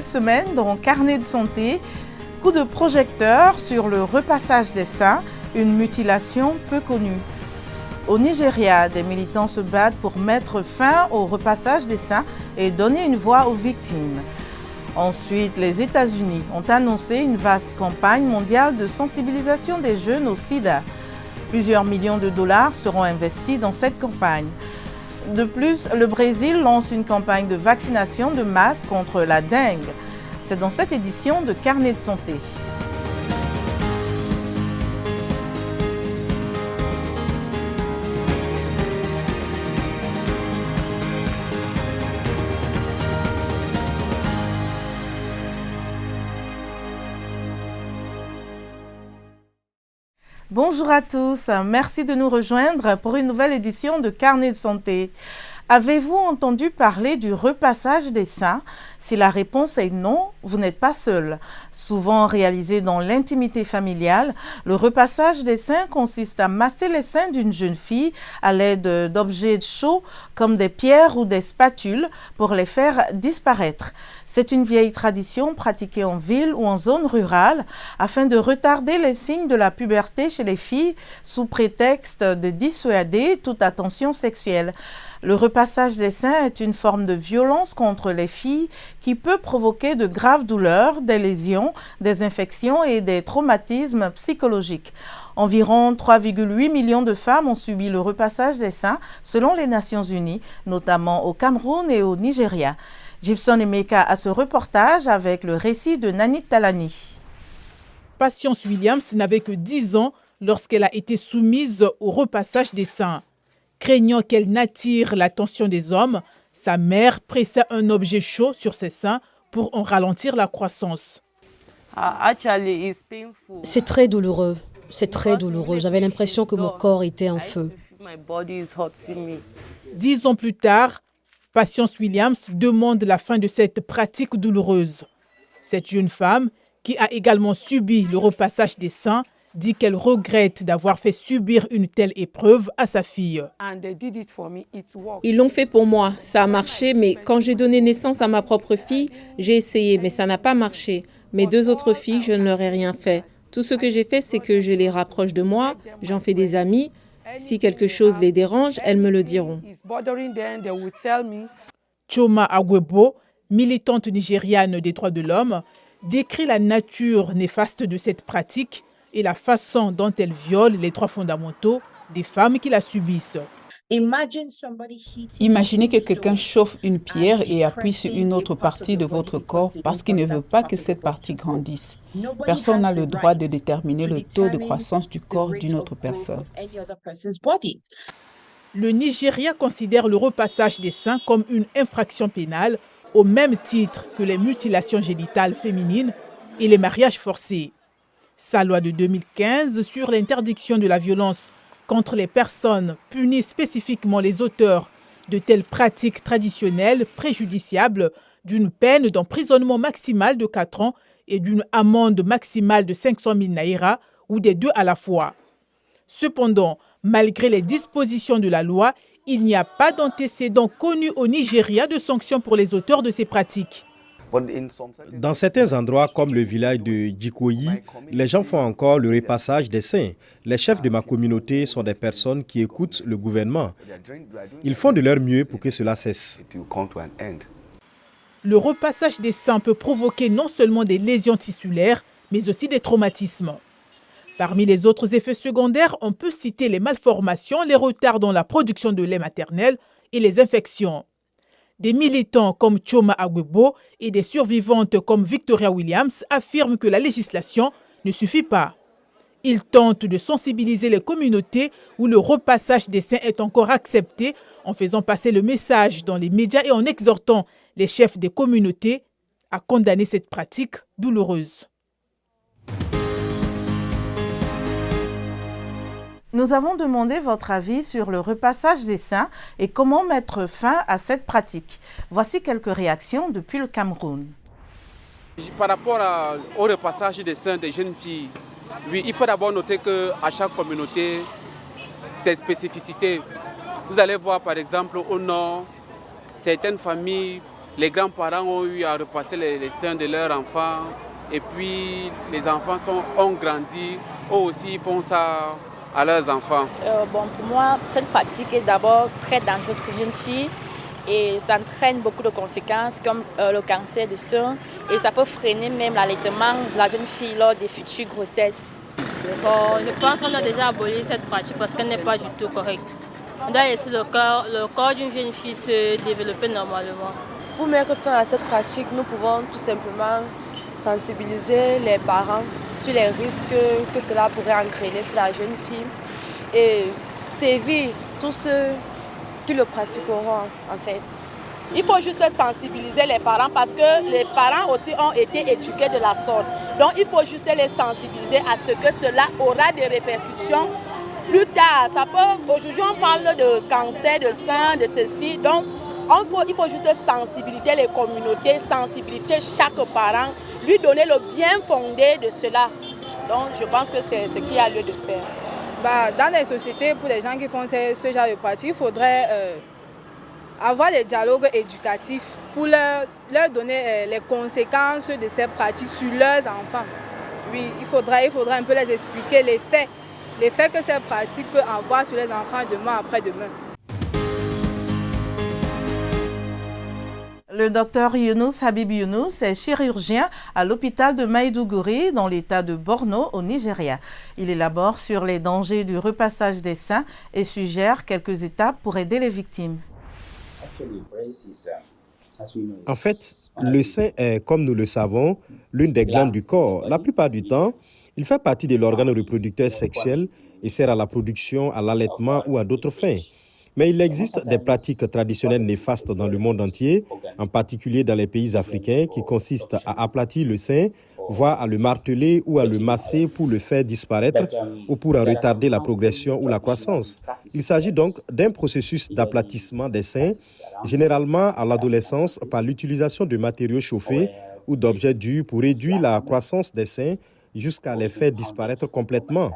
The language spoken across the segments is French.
cette semaine dans Carnet de santé, coup de projecteur sur le repassage des seins, une mutilation peu connue. Au Nigeria, des militants se battent pour mettre fin au repassage des seins et donner une voix aux victimes. Ensuite, les États-Unis ont annoncé une vaste campagne mondiale de sensibilisation des jeunes au sida. Plusieurs millions de dollars seront investis dans cette campagne. De plus, le Brésil lance une campagne de vaccination de masse contre la dengue. C'est dans cette édition de Carnet de santé. Bonjour à tous, merci de nous rejoindre pour une nouvelle édition de Carnet de santé. Avez-vous entendu parler du repassage des seins? Si la réponse est non, vous n'êtes pas seul. Souvent réalisé dans l'intimité familiale, le repassage des seins consiste à masser les seins d'une jeune fille à l'aide d'objets chauds comme des pierres ou des spatules pour les faire disparaître. C'est une vieille tradition pratiquée en ville ou en zone rurale afin de retarder les signes de la puberté chez les filles sous prétexte de dissuader toute attention sexuelle. Le repassage des seins est une forme de violence contre les filles qui peut provoquer de graves douleurs, des lésions, des infections et des traumatismes psychologiques. Environ 3,8 millions de femmes ont subi le repassage des seins selon les Nations Unies, notamment au Cameroun et au Nigeria. Gibson Emeka a ce reportage avec le récit de Nani Talani. Patience Williams n'avait que 10 ans lorsqu'elle a été soumise au repassage des seins. Craignant qu'elle n'attire l'attention des hommes, sa mère pressa un objet chaud sur ses seins pour en ralentir la croissance. C'est très douloureux. C'est très douloureux. J'avais l'impression que mon corps était en feu. 10 ans plus tard, Patience Williams demande la fin de cette pratique douloureuse. Cette jeune femme, qui a également subi le repassage des seins, dit qu'elle regrette d'avoir fait subir une telle épreuve à sa fille. Ils l'ont fait pour moi, ça a marché, mais quand j'ai donné naissance à ma propre fille, j'ai essayé, mais ça n'a pas marché. Mes 2 autres filles, je ne leur ai rien fait. Tout ce que j'ai fait, c'est que je les rapproche de moi, j'en fais des amis. Si quelque chose les dérange, elles me le diront. Choma Agwebo, militante nigériane des droits de l'homme, décrit la nature néfaste de cette pratique et la façon dont elle viole les droits fondamentaux des femmes qui la subissent. Imaginez que quelqu'un chauffe une pierre et appuie sur une autre partie de votre corps parce qu'il ne veut pas que cette partie grandisse. Personne n'a le droit de déterminer le taux de croissance du corps d'une autre personne. Le Nigeria considère le repassage des seins comme une infraction pénale au même titre que les mutilations génitales féminines et les mariages forcés. Sa loi de 2015 sur l'interdiction de la violence contre les personnes punit spécifiquement les auteurs de telles pratiques traditionnelles préjudiciables d'une peine d'emprisonnement maximale de 4 ans et d'une amende maximale de 500 000 naira ou des deux à la fois. Cependant, malgré les dispositions de la loi, il n'y a pas d'antécédent connu au Nigeria de sanctions pour les auteurs de ces pratiques. Dans certains endroits, comme le village de Djikoyi, les gens font encore le repassage des seins. Les chefs de ma communauté sont des personnes qui écoutent le gouvernement. Ils font de leur mieux pour que cela cesse. Le repassage des seins peut provoquer non seulement des lésions tissulaires, mais aussi des traumatismes. Parmi les autres effets secondaires, on peut citer les malformations, les retards dans la production de lait maternel et les infections. Des militants comme Choma Agwebo et des survivantes comme Victoria Williams affirment que la législation ne suffit pas. Ils tentent de sensibiliser les communautés où le repassage des seins est encore accepté en faisant passer le message dans les médias et en exhortant les chefs des communautés à condamner cette pratique douloureuse. Nous avons demandé votre avis sur le repassage des seins et comment mettre fin à cette pratique. Voici quelques réactions depuis le Cameroun. Par rapport au repassage des seins des jeunes filles, oui, il faut d'abord noter qu'à chaque communauté, ses spécificités. Vous allez voir par exemple au nord, certaines familles les grands-parents ont eu à repasser les seins de leurs enfants. Et puis les enfants ont grandi, eux aussi font ça à leurs enfants. Pour moi, cette pratique est d'abord très dangereuse pour les jeunes filles et ça entraîne beaucoup de conséquences comme le cancer du sein et ça peut freiner même l'allaitement de la jeune fille lors des futures grossesses. Je pense qu'on a déjà aboli cette pratique parce qu'elle n'est pas du tout correcte. On doit laisser le corps d'une jeune fille se développer normalement. Pour mettre fin à cette pratique, nous pouvons tout simplement sensibiliser les parents sur les risques que cela pourrait entraîner sur la jeune fille et sévir tous ceux qui le pratiqueront en fait. Il faut juste sensibiliser les parents parce que les parents aussi ont été éduqués de la sorte. Donc il faut juste les sensibiliser à ce que cela aura des répercussions plus tard. Aujourd'hui on parle de cancer, de sein, de ceci. Donc il faut juste sensibiliser les communautés, sensibiliser chaque parent, lui donner le bien fondé de cela. Donc je pense que c'est ce qu'il y a lieu de faire. Dans les sociétés, pour les gens qui font ce genre de pratique, il faudrait avoir des dialogues éducatifs pour leur donner les conséquences de ces pratiques sur leurs enfants. Oui, il faudrait un peu les expliquer les faits que ces pratiques peuvent avoir sur les enfants demain après-demain. Le docteur Younous Habib Younous est chirurgien à l'hôpital de Maïdougouri dans l'état de Borno au Nigeria. Il élabore sur les dangers du repassage des seins et suggère quelques étapes pour aider les victimes. En fait, le sein est, comme nous le savons, l'une des glandes du corps. La plupart du temps, il fait partie de l'organe reproducteur sexuel et sert à la production, à l'allaitement ou à d'autres fins. Mais il existe des pratiques traditionnelles néfastes dans le monde entier, en particulier dans les pays africains, qui consistent à aplatir le sein, voire à le marteler ou à le masser pour le faire disparaître ou pour en retarder la progression ou la croissance. Il s'agit donc d'un processus d'aplatissement des seins, généralement à l'adolescence par l'utilisation de matériaux chauffés ou d'objets durs pour réduire la croissance des seins jusqu'à les faire disparaître complètement.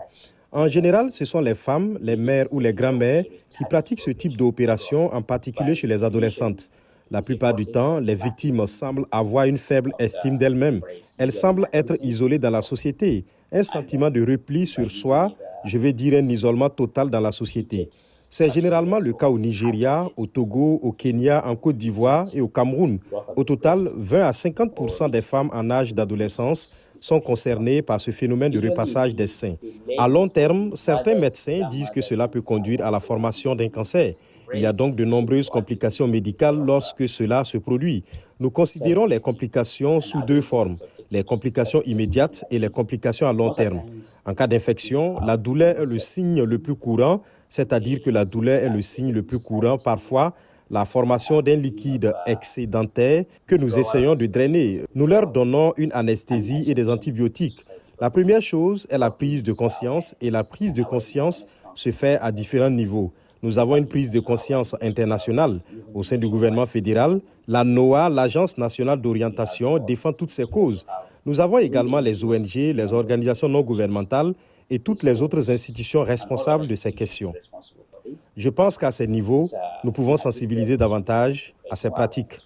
En général, ce sont les femmes, les mères ou les grand-mères qui pratiquent ce type d'opération, en particulier chez les adolescentes. La plupart du temps, les victimes semblent avoir une faible estime d'elles-mêmes. Elles semblent être isolées dans la société, un sentiment de repli sur soi, je vais dire un isolement total dans la société. C'est généralement le cas au Nigeria, au Togo, au Kenya, en Côte d'Ivoire et au Cameroun. Au total, 20 à 50% des femmes en âge d'adolescence sont concernées par ce phénomène de repassage des seins. À long terme, certains médecins disent que cela peut conduire à la formation d'un cancer. Il y a donc de nombreuses complications médicales lorsque cela se produit. Nous considérons les complications sous deux formes, les complications immédiates et les complications à long terme. En cas d'infection, la douleur est le signe le plus courant, c'est-à-dire que la douleur est le signe le plus courant. Parfois, la formation d'un liquide excédentaire que nous essayons de drainer. Nous leur donnons une anesthésie et des antibiotiques. La première chose est la prise de conscience et la prise de conscience se fait à différents niveaux. Nous avons une prise de conscience internationale au sein du gouvernement fédéral. La NOA, l'Agence nationale d'orientation, défend toutes ces causes. Nous avons également les ONG, les organisations non gouvernementales et toutes les autres institutions responsables de ces questions. Je pense qu'à ces niveaux, nous pouvons sensibiliser davantage à ces pratiques.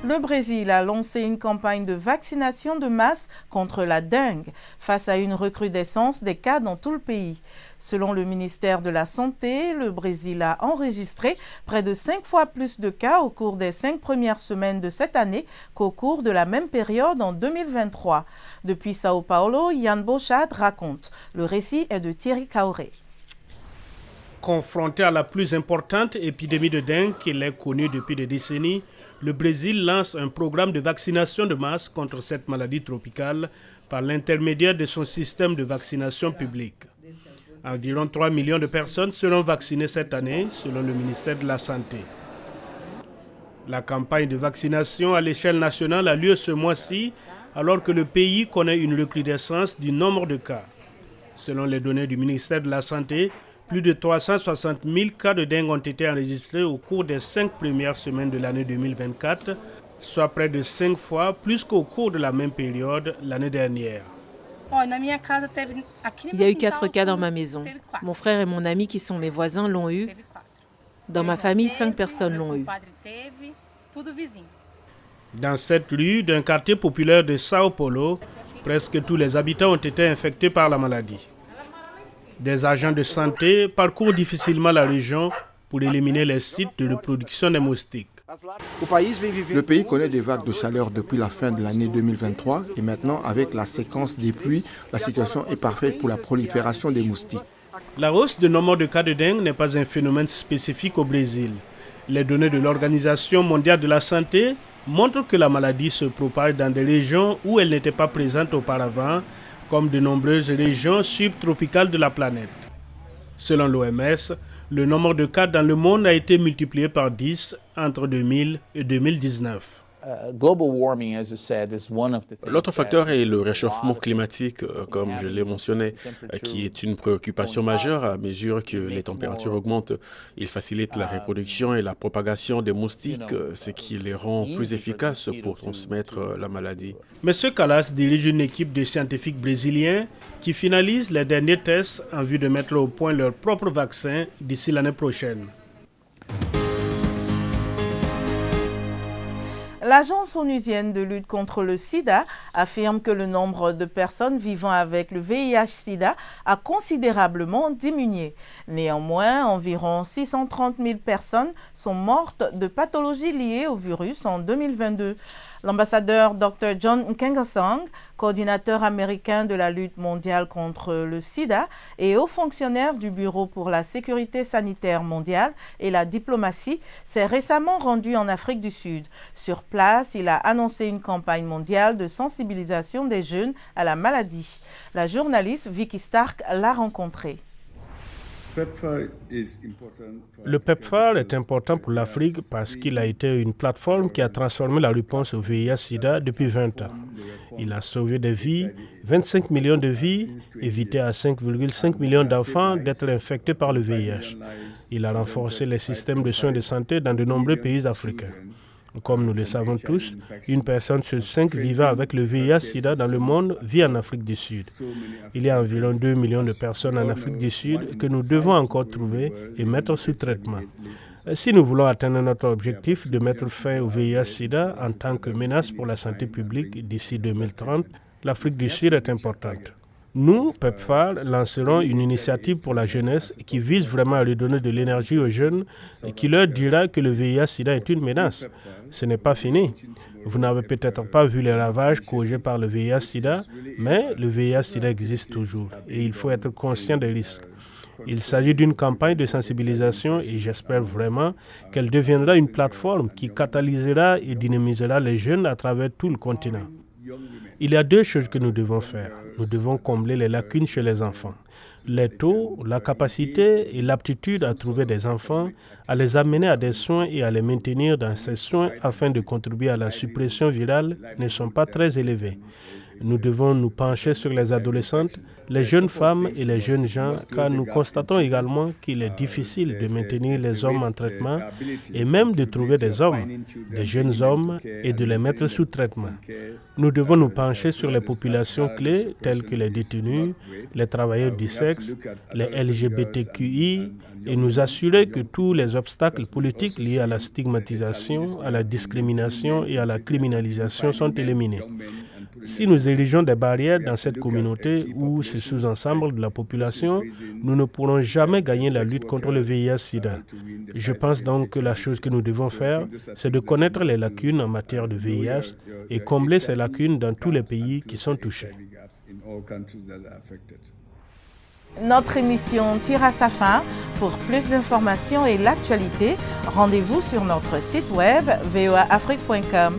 Le Brésil a lancé une campagne de vaccination de masse contre la dengue face à une recrudescence des cas dans tout le pays. Selon le ministère de la Santé, le Brésil a enregistré près de 5 fois plus de cas au cours des 5 premières semaines de cette année qu'au cours de la même période en 2023. Depuis Sao Paulo, Yann Bochat raconte. Le récit est de Thierry Kaoré. Confronté à la plus importante épidémie de dengue qu'il ait connue depuis des décennies, le Brésil lance un programme de vaccination de masse contre cette maladie tropicale par l'intermédiaire de son système de vaccination publique. Environ 3 millions de personnes seront vaccinées cette année, selon le ministère de la Santé. La campagne de vaccination à l'échelle nationale a lieu ce mois-ci, alors que le pays connaît une recrudescence du nombre de cas. Selon les données du ministère de la Santé, plus de 360 000 cas de dengue ont été enregistrés au cours des 5 premières semaines de l'année 2024, soit près de 5 fois plus qu'au cours de la même période l'année dernière. Il y a eu 4 cas dans ma maison. Mon frère et mon ami qui sont mes voisins l'ont eu. Dans ma famille, 5 personnes l'ont eu. Dans cette rue d'un quartier populaire de Sao Paulo, presque tous les habitants ont été infectés par la maladie. Des agents de santé parcourent difficilement la région pour éliminer les sites de reproduction des moustiques. Le pays connaît des vagues de chaleur depuis la fin de l'année 2023 et maintenant, avec la séquence des pluies, la situation est parfaite pour la prolifération des moustiques. La hausse de nombre de cas de dengue n'est pas un phénomène spécifique au Brésil. Les données de l'Organisation mondiale de la santé montrent que la maladie se propage dans des régions où elle n'était pas présente auparavant, comme de nombreuses régions subtropicales de la planète. Selon l'OMS, le nombre de cas dans le monde a été multiplié par 10 entre 2000 et 2019. L'autre facteur est le réchauffement climatique, comme je l'ai mentionné, qui est une préoccupation majeure à mesure que les températures augmentent. Il facilite la reproduction et la propagation des moustiques, ce qui les rend plus efficaces pour transmettre la maladie. M. Callas dirige une équipe de scientifiques brésiliens qui finalisent les derniers tests en vue de mettre au point leur propre vaccin d'ici l'année prochaine. L'Agence onusienne de lutte contre le sida affirme que le nombre de personnes vivant avec le VIH-Sida a considérablement diminué. Néanmoins, environ 630 000 personnes sont mortes de pathologies liées au virus en 2022. L'ambassadeur Dr. John Nkengasong, coordinateur américain de la lutte mondiale contre le sida et haut fonctionnaire du Bureau pour la sécurité sanitaire mondiale et la diplomatie, s'est récemment rendu en Afrique du Sud. Sur place, il a annoncé une campagne mondiale de sensibilisation des jeunes à la maladie. La journaliste Vicky Stark l'a rencontré. Le PEPFAR est important pour l'Afrique parce qu'il a été une plateforme qui a transformé la réponse au VIH-Sida depuis 20 ans. Il a sauvé des vies, 25 millions de vies, évité à 5,5 millions d'enfants d'être infectés par le VIH. Il a renforcé les systèmes de soins de santé dans de nombreux pays africains. Comme nous le savons tous, une personne sur 5 vivant avec le VIH-Sida dans le monde vit en Afrique du Sud. Il y a environ 2 millions de personnes en Afrique du Sud que nous devons encore trouver et mettre sous traitement. Si nous voulons atteindre notre objectif de mettre fin au VIH-Sida en tant que menace pour la santé publique d'ici 2030, l'Afrique du Sud est importante. Nous, PEPFAR, lancerons une initiative pour la jeunesse qui vise vraiment à redonner de l'énergie aux jeunes et qui leur dira que le VIH-Sida est une menace. Ce n'est pas fini. Vous n'avez peut-être pas vu les ravages causés par le VIH-Sida, mais le VIH-Sida existe toujours et il faut être conscient des risques. Il s'agit d'une campagne de sensibilisation et j'espère vraiment qu'elle deviendra une plateforme qui catalysera et dynamisera les jeunes à travers tout le continent. Il y a 2 choses que nous devons faire. Nous devons combler les lacunes chez les enfants. Les taux, la capacité et l'aptitude à trouver des enfants, à les amener à des soins et à les maintenir dans ces soins afin de contribuer à la suppression virale ne sont pas très élevés. Nous devons nous pencher sur les adolescentes, les jeunes femmes et les jeunes gens, car nous constatons également qu'il est difficile de maintenir les hommes en traitement et même de trouver des hommes, des jeunes hommes, et de les mettre sous traitement. Nous devons nous pencher sur les populations clés telles que les détenus, les travailleurs du sexe, les LGBTQI, et nous assurer que tous les obstacles politiques liés à la stigmatisation, à la discrimination et à la criminalisation sont éliminés. Si nous érigeons des barrières dans cette communauté ou ce sous-ensemble de la population, nous ne pourrons jamais gagner la lutte contre le VIH-Sida. Je pense donc que la chose que nous devons faire, c'est de connaître les lacunes en matière de VIH et combler ces lacunes dans tous les pays qui sont touchés. Notre émission tire à sa fin. Pour plus d'informations et l'actualité, rendez-vous sur notre site web voaafrique.com.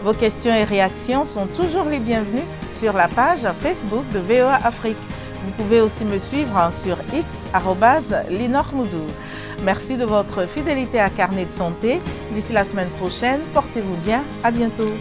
Vos questions et réactions sont toujours les bienvenues sur la page Facebook de VOA Afrique. Vous pouvez aussi me suivre sur X @linormoudou. Merci de votre fidélité à Carnet de santé. D'ici la semaine prochaine, portez-vous bien. À bientôt.